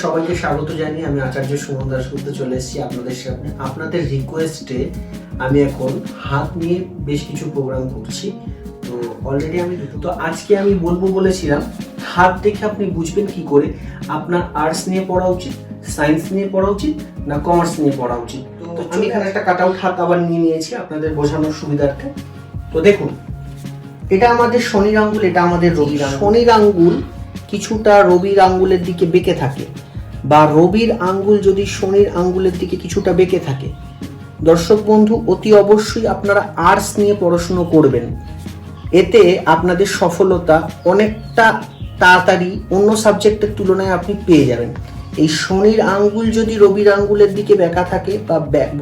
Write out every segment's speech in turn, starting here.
সবাইকে স্বাগত জানিয়ে আমি আচার্য সুমন দাশগুপ্ত চলে এসেছি আপনাদের সামনে। আপনাদের রিকোয়েস্টে আমি এখন হাত নিয়ে বেশ কিছু প্রোগ্রাম করছি। তো অলরেডি আমি তো আজকে আমি বলবো বলেছিলাম হাত দেখে আপনি বুঝবেন কি করে আপনার আর্টস নিয়ে পড়া উচিত, সায়েন্স নিয়ে পড়া উচিত না কমার্স নিয়ে পড়া উচিত। তো আমি এখানে একটা কাট আউট হাত আবার নিয়ে নিয়েছি আপনাদের বোঝানোর সুবিধার্থে। তো দেখুন, এটা আমাদের শনির আঙ্গুল, এটা আমাদের রবির আঙ্গুল। শনির আঙ্গুল কিছুটা রবির আঙ্গুলের দিকে বেঁকে থাকে, বা রবির আঙ্গুল যদি শনির আঙ্গুলের দিকে কিছুটা বেঁকে থাকে, দর্শক বন্ধু অতি অবশ্যই আপনারা আর্টস নিয়ে পড়াশুনো করবেন। এতে আপনাদের সফলতা অনেকটা তাড়াতাড়ি অন্য সাবজেক্টের তুলনায় আপনি পেয়ে যাবেন। এই শনির আঙ্গুল যদি রবির আঙ্গুলের দিকে বেঁকা থাকে, বা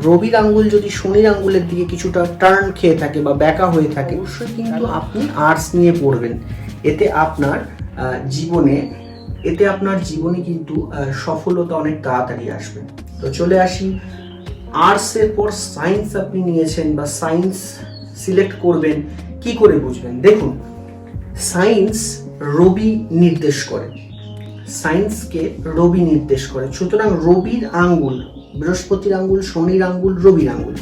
রবির আঙ্গুল যদি শনির আঙ্গুলের দিকে কিছুটা টার্ন খেয়ে থাকে বা বেঁকা হয়ে থাকে, অবশ্যই কিন্তু আপনি আর্টস নিয়ে পড়বেন। এতে আপনার জীবনে কিন্তু সফলতা অনেক তাড়াতাড়ি আসবে। তো চলে আসি, আর্টসের পর সায়েন্স আপনি নিয়েছেন বা সায়েন্স সিলেক্ট করবেন, কি করে বুঝবেন? দেখুন, সায়েন্স রবি নির্দেশ করে, সায়েন্সকে রবি নির্দেশ করে। সুতরাং রবির আঙ্গুল, বৃহস্পতির আঙ্গুল, শনির আঙ্গুল, রবির আঙ্গুল,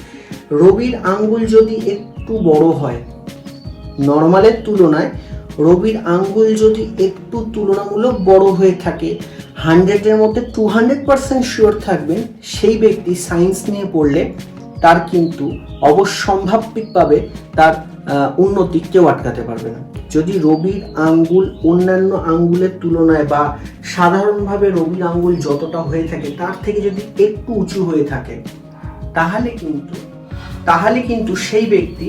রবির আঙ্গুল যদি একটু বড় হয় নর্মালের তুলনায়, রবির আঙ্গুল যদি একটু তুলনামূলক বড় হয়ে থাকে, 100-এর মধ্যে 200% শিওর থাকবেন সেই ব্যক্তি সায়েন্স নিয়ে পড়লে তার কিন্তু অবশ্যম্ভাবিকভাবে তার উন্নতি কেউ আটকাতে পারবে না। যদি রবির আঙ্গুল অন্যান্য আঙ্গুলের তুলনায় বা সাধারণভাবে রবির আঙ্গুল যতটা হয়ে থাকে তার থেকে যদি একটু উঁচু হয়ে থাকে, তাহলে কিন্তু সেই ব্যক্তি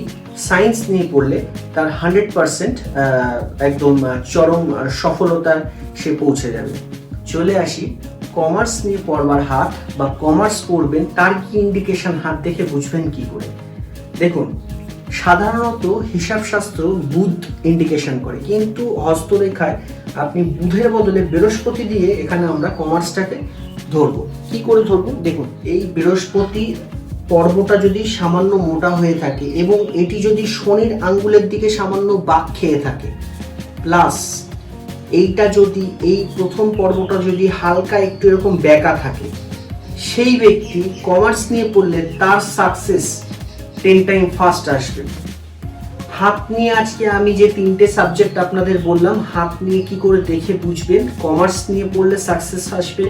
সায়েন্স নিয়ে পড়লে তার 100% একদম চরম সফলতার সে পৌঁছে যাবে। চলে আসি, কমার্স নিয়ে পড়বার হাত বা কমার্স পড়বেন তার কি ইন্ডিকেশন হাত দেখে বুঝবেন কি করে? দেখুন, সাধারণত হিসাবশাস্ত্র বুধ ইন্ডিকেশন করে, কিন্তু হস্তরেখায় আপনি বুধের বদলে বৃহস্পতি দিয়ে এখানে আমরা কমার্সটাকে ধরবো। কি করে ধরবো? দেখুন, এই বৃহস্পতি পর্বটা যদি সামান্য মোটা হয়ে থাকে এবং এটি যদি শনির আঙ্গুলের দিকে সামান্য বাঁক খেয়ে থাকে, প্লাস এইটা যদি, এই প্রথম পর্বটা যদি হালকা একটু এরকম বেঁকা থাকে, সেই ব্যক্তি কমার্স নিয়ে পড়লে তার সাকসেস 10 টাইম ফাস্ট আসবে। হাত নিয়ে আজকে আমি যে 3টে সাবজেক্ট আপনাদের বললাম, হাত নিয়ে কি করে দেখে বুঝবেন কমার্স নিয়ে পড়লে সাকসেস আসবে,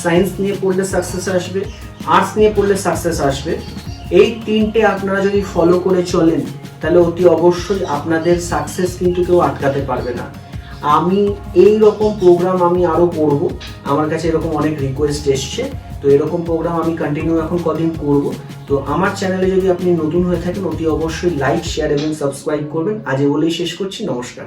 সায়েন্স নিয়ে পড়লে সাকসেস আসবে, আর্টস নিয়ে পড়লে সাকসেস আসবে, এই 3টে আপনারা যদি ফলো করে চলেন তাহলে অতি অবশ্যই আপনাদের সাকসেস কিন্তু কেউ আটকাতে পারবে না। আমি এই রকম প্রোগ্রাম আমি আরও করব, আমার কাছে এরকম অনেক রিকোয়েস্ট এসছে, তো এরকম প্রোগ্রাম আমি কন্টিনিউ এখন কদিন করব। তো আমার চ্যানেলে যদি আপনি নতুন হয়ে থাকেন অতি অবশ্যই লাইক, শেয়ার এবং সাবস্ক্রাইব করবেন। আজ বলেই শেষ করছি, নমস্কার।